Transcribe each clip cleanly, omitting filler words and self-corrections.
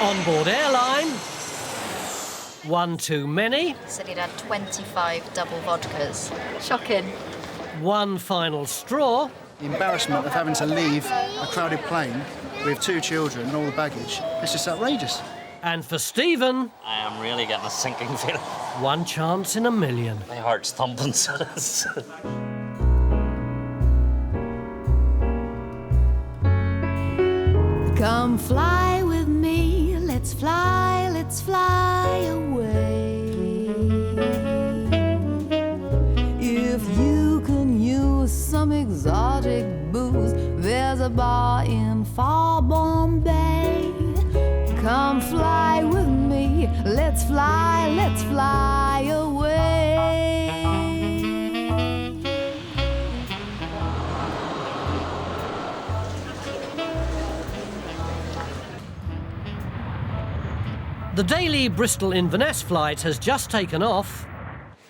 On board Airline, one too many. Said he'd had 25 double vodkas. Shocking. One final straw. The embarrassment of having to leave a crowded plane with 2 children and all the baggage, it's just outrageous. And for Stephen, I am really getting a sinking feeling. one chance in a million. My heart's thumping, so it is. Come fly with me, let's fly away. If you can use some exotic booze, there's a bar in far Bombay. Come fly with me, let's fly away. The daily Bristol-Inverness flight has just taken off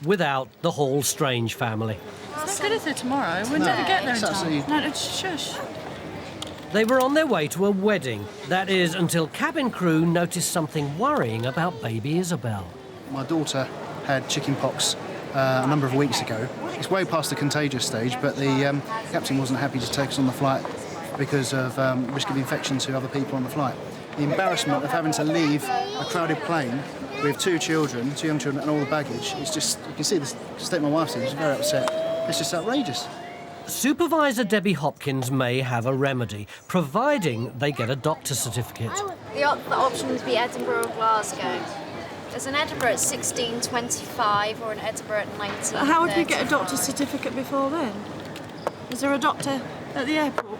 without the Hall Strange family. It's not good, is it, tomorrow? We'll never get there in time. No, shush. They were on their way to a wedding. That is, until cabin crew noticed something worrying about baby Isabel. My daughter had chicken pox a number of weeks ago. It's way past the contagious stage, but the captain wasn't happy to take us on the flight because of risk of infection to other people on the flight. The embarrassment of having to leave a crowded plane with 2 children, 2 young children, and all the baggage, it's just, you can see the state my wife's in, she's very upset. It's just outrageous. Supervisor Debbie Hopkins may have a remedy, providing they get a doctor's certificate. The option would be Edinburgh or Glasgow. There's an Edinburgh at 16.25 or an Edinburgh at 19.35. How would we get a doctor's certificate before then? Is there a doctor at the airport?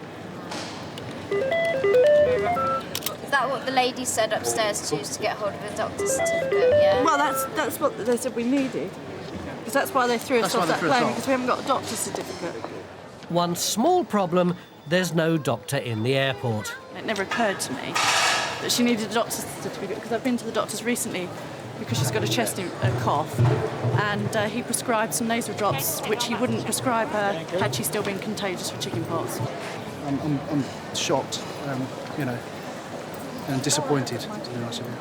Is that what the lady said upstairs to get hold of a doctor's certificate, yeah? Well, that's what they said we needed. Because that's why they threw us off that plane, because we haven't got a doctor's certificate. One small problem, there's no doctor in the airport. It never occurred to me that she needed a doctor's certificate, because I've been to the doctors recently because she's got a chest cough, and he prescribed some nasal drops, which he wouldn't prescribe her had she still been contagious for chickenpox. I'm shocked, and disappointed, to be honest with you.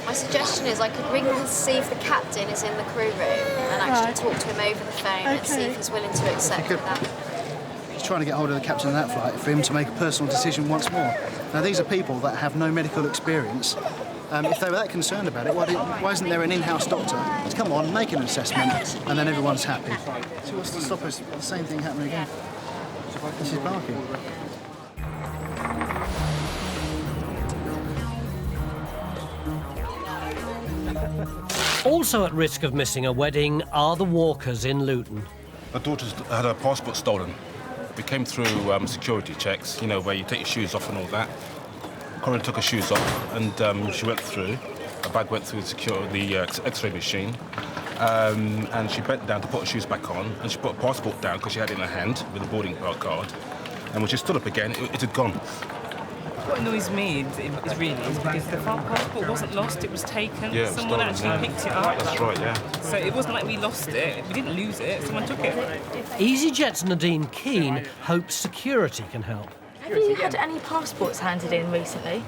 My suggestion is I could ring and see if the captain is in the crew room and actually talk to him over the phone and see if he's willing to accept that. He's trying to get hold of the captain of that flight for him to make a personal decision once more. Now, these are people that have no medical experience. If they were that concerned about it, why isn't there an in-house doctor? Just come on, make an assessment, and then everyone's happy. So what's to stop us the same thing happening again? This is barking. Also at risk of missing a wedding are the walkers in Luton. My daughter's had her passport stolen. We came through security checks, where you take your shoes off and all that. Corinne took her shoes off and she went through. Her bag went through the X-ray machine. And she bent down to put her shoes back on, and she put her passport down because she had it in her hand with a boarding card. And when she stood up again, it had gone. What annoys me is because the passport wasn't lost, it was taken. Yeah, someone stolen, actually picked it up. That's right, yeah. So it wasn't like we lost it, we didn't lose it, someone took it. easyJet's Nadine Keane hopes security can help. Have you had any passports handed in recently?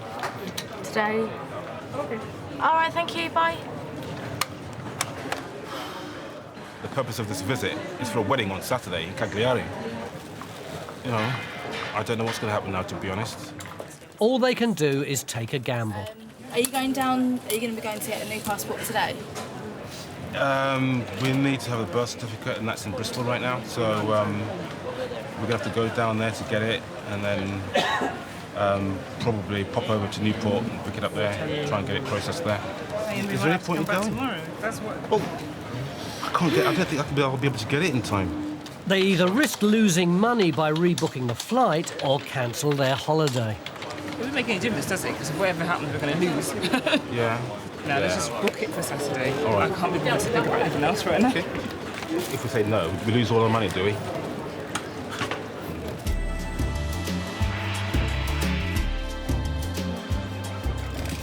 Today? All right, thank you, bye. The purpose of this visit is for a wedding on Saturday in Cagliari. I don't know what's going to happen now, to be honest. All they can do is take a gamble. Are you going to be going to get a new passport today? We need to have a birth certificate, and that's in Bristol right now. So we're going to have to go down there to get it, and then probably pop over to Newport and pick it up there, try and get it processed there. Is there any point in going? That's what... Well, I don't think I'll be able to get it in time. They either risk losing money by rebooking the flight or cancel their holiday. It doesn't make any difference, does it? Because whatever happens, we're going to lose. Yeah. Now, let's just book it for Saturday. All right. I can't be bothered to think about anything else right now. Okay. If we say no, we lose all our money, do we?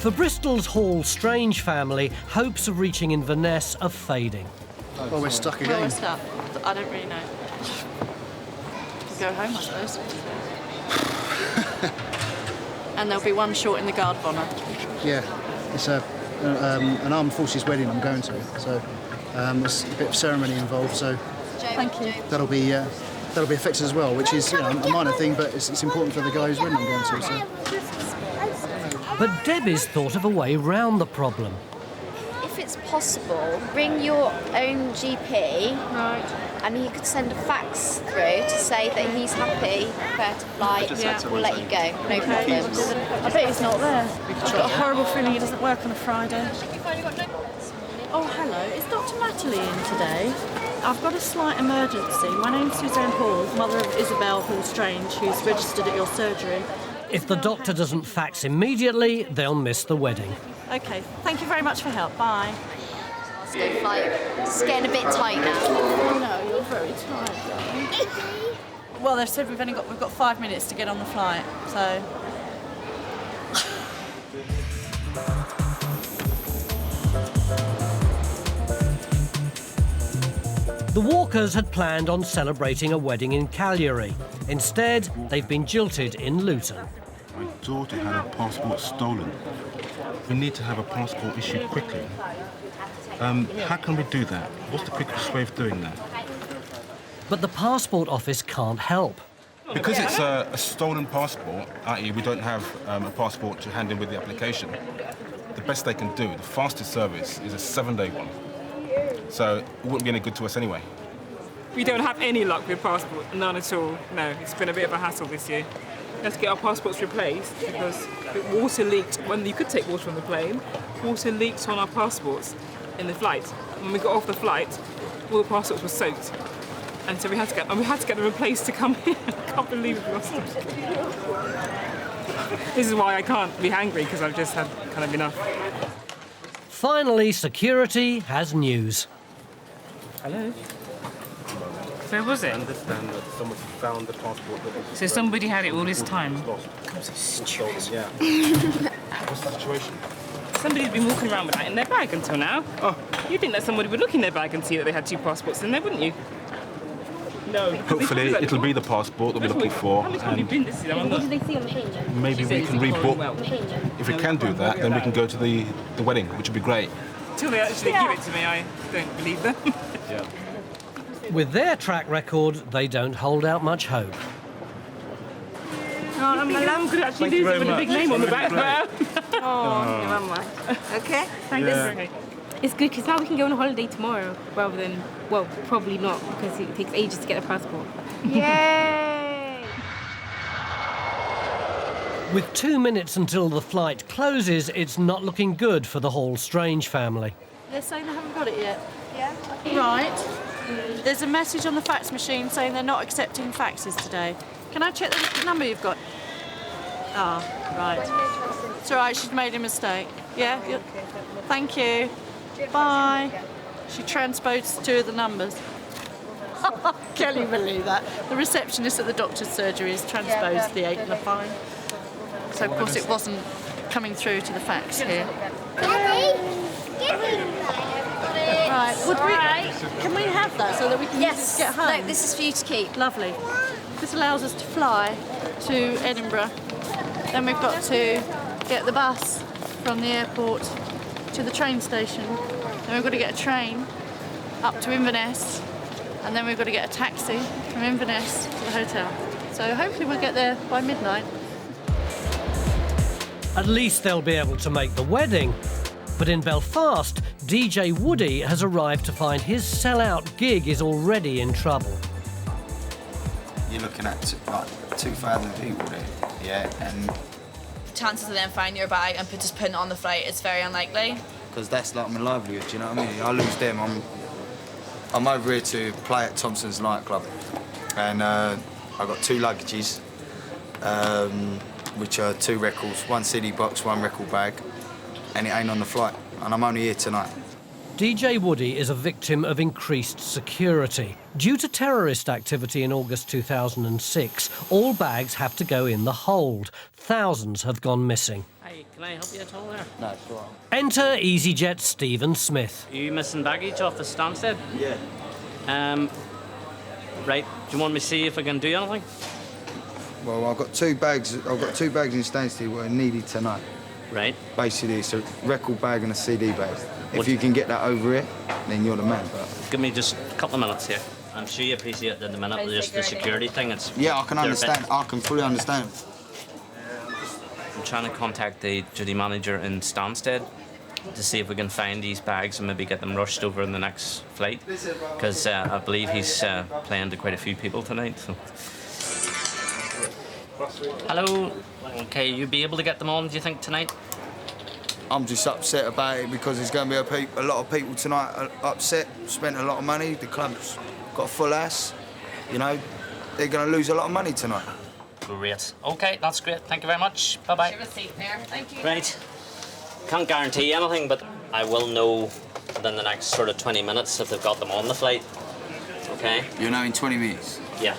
For Bristol's Hall Strange family, hopes of reaching Inverness are fading. Well, we're stuck again. Well, we're stuck. I don't really know. We'll go home, I suppose. and there'll be one short in the guard of honour. Yeah, it's an armed forces wedding I'm going to, so there's a bit of ceremony involved. So Thank you. that'll be affected as well, which is a minor thing, but it's important for the guy whose wedding I'm going to. So. But Debbie's thought of a way round the problem. If it's possible, ring your own GP. Right. And he could send a fax through to say that he's happy, fair to fly, we'll let you go, no problems. I bet he's not there. I've got a horrible feeling he doesn't work on a Friday. Oh, hello. Is Dr. Natalie in today? I've got a slight emergency. My name's Suzanne Hall, mother of Isabel Hall Strange, who's registered at your surgery. If the doctor doesn't fax immediately, they'll miss the wedding. OK, thank you very much for help. Bye. Let's go fly. It's getting a bit tight now. No, you're very tired, darling. Well, they've said we've got 5 minutes to get on the flight, so... The Walkers had planned on celebrating a wedding in Cagliari. Instead, they've been jilted in Luton. My daughter had her passport stolen. We need to have a passport issued quickly. How can we do that? What's the quickest way of doing that? But the passport office can't help. Because it's a stolen passport, i.e. we don't have a passport to hand in with the application, the best they can do, the fastest service, is a 7-day one. So it wouldn't be any good to us anyway. We don't have any luck with passport, none at all. No, it's been a bit of a hassle this year. Let's get our passports replaced because water leaked when you could take water on the plane. Water leaked on our passports in the flight. When we got off the flight, all the passports were soaked, and so we had to get them replaced to come here. I can't believe we lost them. This is why I can't be angry, because I've just had kind of enough. Finally, security has news. Hello. Where was it? I understand that someone found the passport. So somebody had it all this time. I'm so stupid. Yeah. What's the situation? Somebody's been walking around with that in their bag until now. Oh. You'd think that somebody would look in their bag and see that they had 2 passports in there, wouldn't you? No. Hopefully it'll be the passport that we're looking for. How many been this year? What did they see on the plane? Maybe we can rebook. If we can do that, then we can go to the wedding, which would be great. Until they actually give it to me, I don't believe them. Yeah. With their track record, they don't hold out much hope. Oh, my lamb could actually lose it with a big name on the back there. Oh, your mama. Okay? Thanks. It's good because now we can go on a holiday tomorrow rather than, well, probably not because it takes ages to get a passport. Yay! With 2 minutes until the flight closes, it's not looking good for the Hall Strange family. They're saying they haven't got it yet? Yeah. Right. There's a message on the fax machine saying they're not accepting faxes today. Can I check the number you've got? Ah, right. It's all right, she's made a mistake. Yeah? Thank you. Bye. She transposed 2 of the numbers. Can you believe that? The receptionist at the doctor's surgery has transposed the 8 and the 5. So, of course, it wasn't coming through to the fax here. Right, can we have that so that we can use it to get home? No, this is for you to keep. Lovely. This allows us to fly to Edinburgh. Then we've got to get the bus from the airport to the train station. Then we've got to get a train up to Inverness. And then we've got to get a taxi from Inverness to the hotel. So hopefully we'll get there by midnight. At least they'll be able to make the wedding. But in Belfast, DJ Woody has arrived to find his sellout gig is already in trouble. You're looking at like 2,000 people there, yeah, and Chances of them finding your bag and just putting it on the flight is very unlikely. because that's like my livelihood, do you know what I mean? I lose them, I'm over here to play at Thompson's nightclub, and I've got 2 luggages, which are 2 records, 1 CD box, 1 record bag, and it ain't on the flight, and I'm only here tonight. DJ Woody is a victim of increased security. Due to terrorist activity in August 2006, all bags have to go in the hold. Thousands have gone missing. Hey, can I help you at all there? No, it's all right. Enter easyJet Stephen Smith. Are you missing baggage off the Stansted? Yeah. Right, do you want me to see if I can do anything? Well, I've got two bags in Stansted were needed tonight. Right. Basically, it's a record bag and a CD bag. If you can get that over here, then you're the man. But Give me just a couple of minutes here. I'm sure you appreciate it at the minute, just the security thing. yeah, I can understand. I can fully understand. I'm trying to contact the duty manager in Stansted to see if we can find these bags and maybe get them rushed over in the next flight, because I believe he's playing to quite a few people tonight. So. Hello. Okay, you be able to get them on, do you think, tonight? I'm just upset about it because there's going to be a lot of people tonight upset, spent a lot of money. The club's got a full house. You know, they're going to lose a lot of money tonight. Great. Okay, that's great. Thank you very much. Bye-bye. Have a seat there. Thank you. Right. Can't guarantee anything, but I will know within the next sort of 20 minutes if they've got them on the flight. Okay? You know, in 20 minutes? Yeah.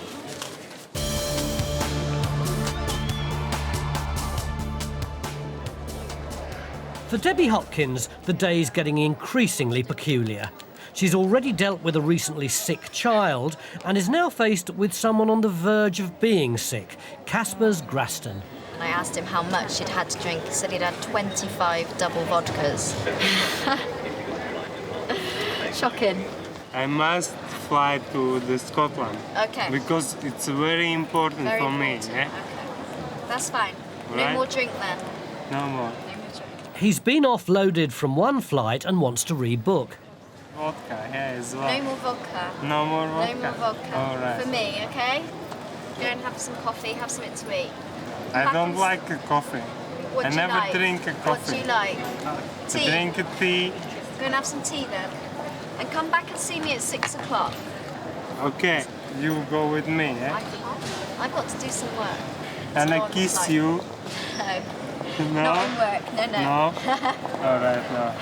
For Debbie Hopkins, the day's getting increasingly peculiar. She's already dealt with a recently sick child and is now faced with someone on the verge of being sick, Casper's Graston. And I asked him how much he'd had to drink. He said he'd had 25 double vodkas. Shocking. I must fly to the Scotland. Okay. Because it's very important Very for important. me. Yeah? Okay. That's fine. No Right. more drink then. No more. He's been offloaded from one flight and wants to rebook. Vodka, yeah, as well. No more vodka. No more vodka? No more vodka. All right. For me, okay? Go and have some coffee, have something to eat. I don't like coffee. What I do you never like? drink coffee. What do you like? Tea? I drink tea. Go and have some tea then. And come back and see me at 6 o'clock. Okay, you go with me, I yeah? can't. I've got to do some work. And I Tomorrow kiss night. you. No. No? Not in work. No, no. No? All right, no.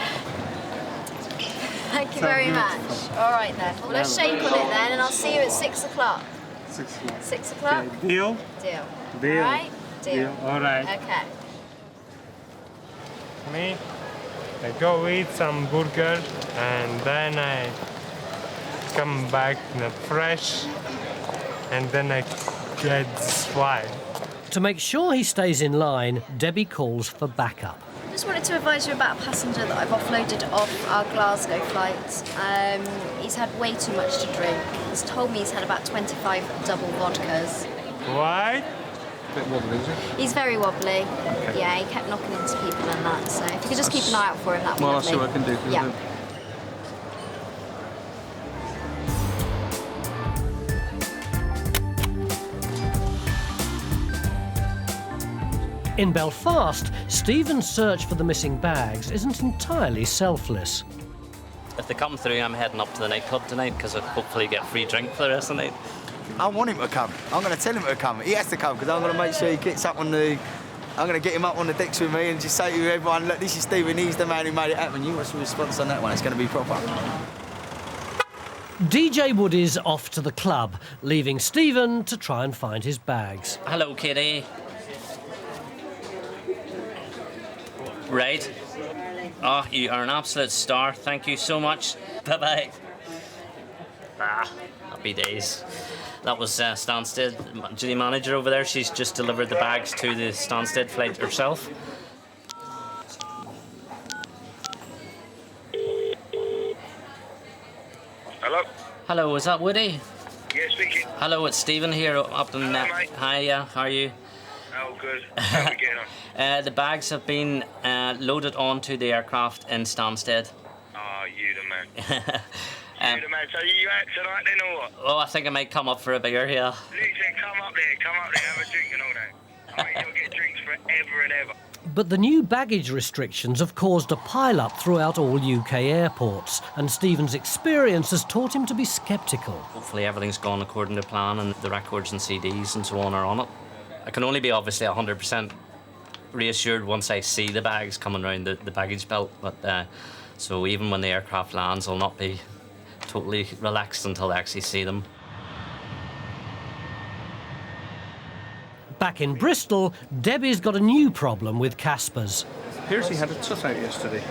Thank you So very beautiful. much. All right then. Well, let's shake on it then, and I'll see you at 6 o'clock. 6 o'clock. 6 o'clock? Okay, deal? Deal. Deal. All right? Deal. All right. Okay. Me, I go eat some burger and then I come back fresh and then I get this flight. To make sure he stays in line, Debbie calls for backup. I just wanted to advise you about a passenger that I've offloaded off our Glasgow flight. He's had way too much to drink. He's told me he's had about 25 double vodkas. Why? A bit wobbly, is it? He's very wobbly. Okay. Yeah, he kept knocking into people and that. So if you could just keep an eye out for him, that'd be Well, I'll lovely. see what I can do. Yeah. In Belfast, Stephen's search for the missing bags isn't entirely selfless. If they come through, I'm heading up to the nightclub tonight because I'll hopefully get free drink for the rest of the night. I want him to come. I'm going to tell him to come. He has to come because I'm going to make sure he gets up on the... I'm going to get him up on the decks with me and just say to everyone, look, this is Stephen, he's the man who made it happen. You watch the response on that one, it's going to be proper. DJ Woody's off to the club, leaving Stephen to try and find his bags. Hello, Kitty. Right. Oh, you are an absolute star. Thank you so much. Bye-bye. Ah, happy days. That was Stansted, duty manager over there. She's just delivered the bags to the Stansted flight herself. Hello? Hello, is that Woody? Yeah, speaking. Hello, it's Stephen here up in... Hello, mate. Hiya, how are you? Oh, good. How are we getting on? The bags have been loaded onto the aircraft in Stansted. Oh, you the man. You the man. So you out tonight then or what? Oh, I think I might come up for a beer here. Listen, come up there, have a drink and all that. I mean, you'll get drinks forever and ever. But the new baggage restrictions have caused a pile-up throughout all UK airports, and Stephen's experience has taught him to be sceptical. Hopefully everything's gone according to plan and the records and CDs and so on are on it. I can only be obviously 100% reassured once I see the bags coming around the baggage belt, but so even when the aircraft lands, I'll not be totally relaxed until I actually see them. Back in Bristol, Debbie's got a new problem with Casper's. Appears he had a tooth out yesterday.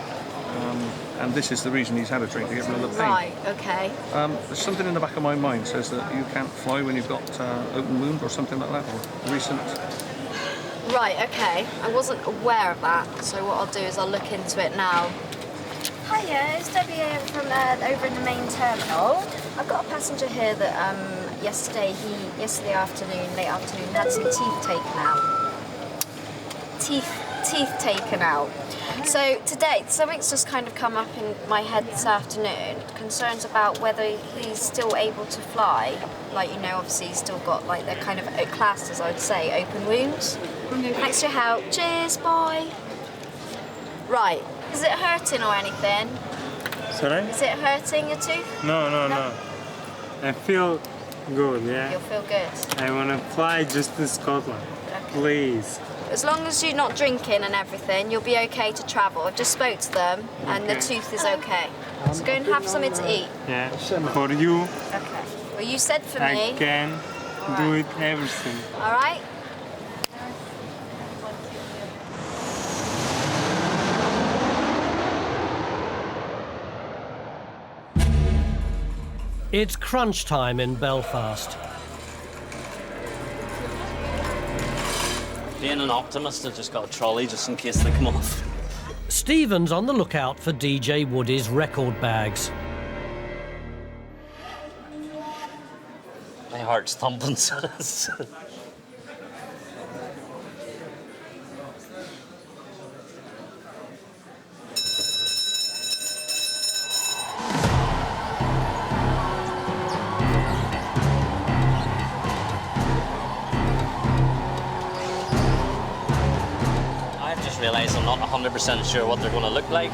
and this is the reason he's had a drink, to get rid of the pain. Right, okay. There's something in the back of my mind says that you can't fly when you've got open wound or something like that, or recent. Right, okay. I wasn't aware of that, so what I'll do is I'll look into it now. Hiya, it's Debbie here from over in the main terminal. I've got a passenger here that yesterday afternoon, late afternoon, had some teeth taken out. Teeth taken out. So today, something's just kind of come up in my head this afternoon. Concerns about whether he's still able to fly. Like, you know, obviously he's still got, like, they're kind of classed as, I would say, open wounds. Thanks for your help. Cheers, boy. Right. Is it hurting or anything? Sorry? Is it hurting your tooth? No. I feel good, yeah? You'll feel good. I want to fly just to Scotland. Please. As long as you're not drinking and everything, you'll be okay to travel. I've just spoke to them and the tooth is okay. So go and have something to eat. Yeah, for you. Okay. Well, you said for me. I can do it, everything. All right? It's crunch time in Belfast. Being an optimist, I've just got a trolley just in case they come off. Stephen's on the lookout for DJ Woody's record bags. My heart's thumping, so it is. Realise I'm not 100% sure what they're going to look like.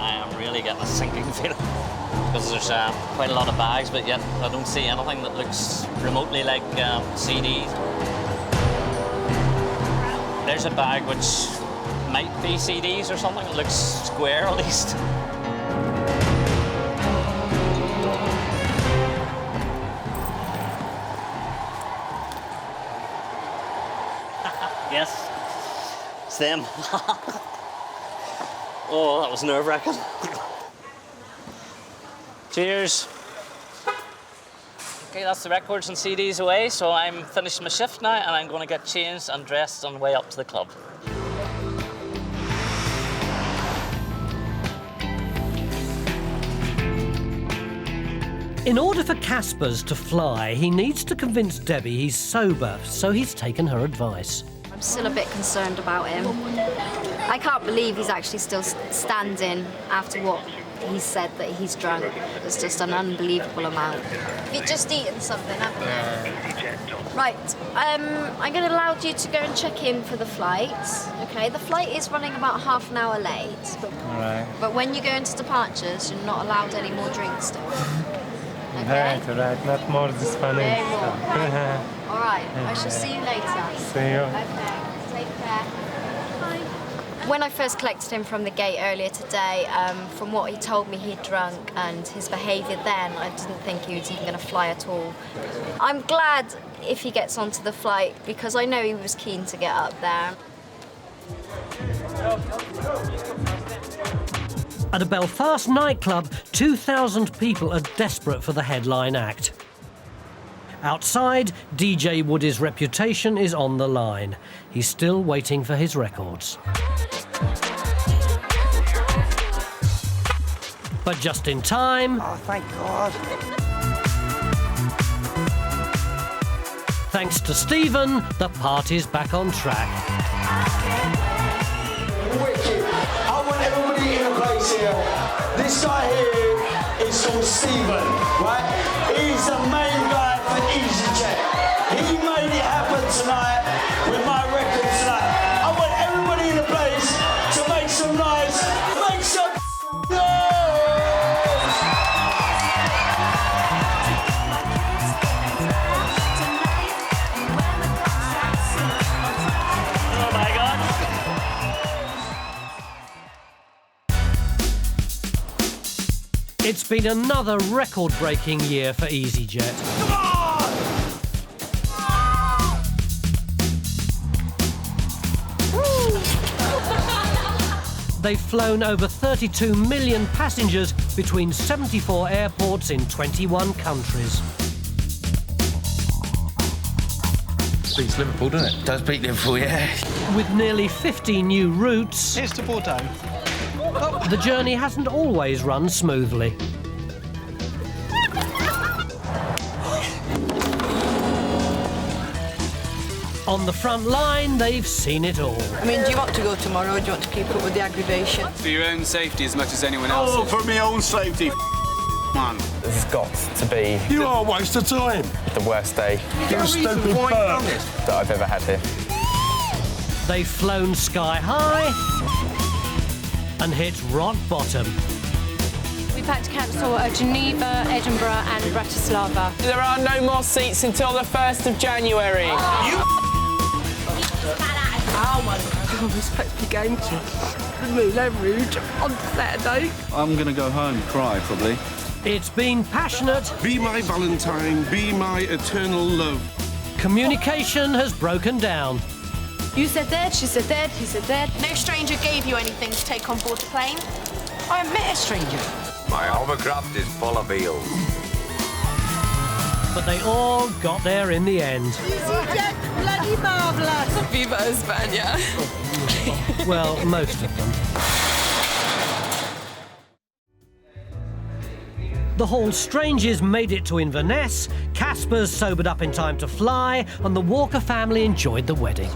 I am really getting a sinking feeling because there's quite a lot of bags, but yet I don't see anything that looks remotely like CDs. There's a bag which might be CDs or something. It looks square at least. Yes, it's them. Oh, that was nerve-wracking. Cheers. Okay, that's the records and CDs away, so I'm finished my shift now and I'm going to get changed and dressed on the way up to the club. In order for Caspers to fly, he needs to convince Debbie he's sober, so he's taken her advice. I'm still a bit concerned about him. I can't believe he's actually still standing after what he said that he's drunk. It's just an unbelievable amount. You've just eaten something, haven't you? Right, I'm going to allow you to go and check in for the flight. Okay, the flight is running about half an hour late. But when you go into departures, you're not allowed any more drinks still. Okay? Right, not more this funny. All right, I shall see you later. See you. Okay, take care. Bye. When I first collected him from the gate earlier today, from what he told me he'd drunk and his behaviour then, I didn't think he was even going to fly at all. I'm glad if he gets onto the flight because I know he was keen to get up there. At a Belfast nightclub, 2,000 people are desperate for the headline act. Outside, DJ Woody's reputation is on the line. He's still waiting for his records. But just in time... Oh, thank God. Thanks to Stephen, the party's back on track. Wicked. I want everybody in the place here. This guy here is called Stephen, right? He's the main guy for easyJet. He made it happen tonight with my record tonight. I want everybody in the place to make some noise. Make some noise! Oh my God. It's been another record-breaking year for easyJet. Come on! They've flown over 32 million passengers between 74 airports in 21 countries. Beats Liverpool, doesn't it? Does beat Liverpool, yeah. With nearly 50 new routes, Here's to Bordeaux. the journey hasn't always run smoothly. On the front line, they've seen it all. I mean, do you want to go tomorrow or do you want to keep up with the aggravation? For your own safety as much as anyone else's. Oh, for my own safety, man. It's got to be... You are a waste of time. ...the worst day You're a stupid bird that I've ever had here. They've flown sky high and hit rock bottom. We've had to cancel Geneva, Edinburgh and Bratislava. There are no more seats until the 1st of January. Oh my God, we're supposed to be going to Moulin Rouge on Saturday. I'm going to go home and cry, probably. It's been passionate. Be my Valentine, be my eternal love. Communication has broken down. You said that, she said that, he said that. No stranger gave you anything to take on board the plane. I met a stranger. My hovercraft is full of eels. But they all got there in the end. easyJet, bloody marvellous. Viva España. Well, most of them. The Hall Strangers made it to Inverness, Casper's sobered up in time to fly, and the Walker family enjoyed the wedding.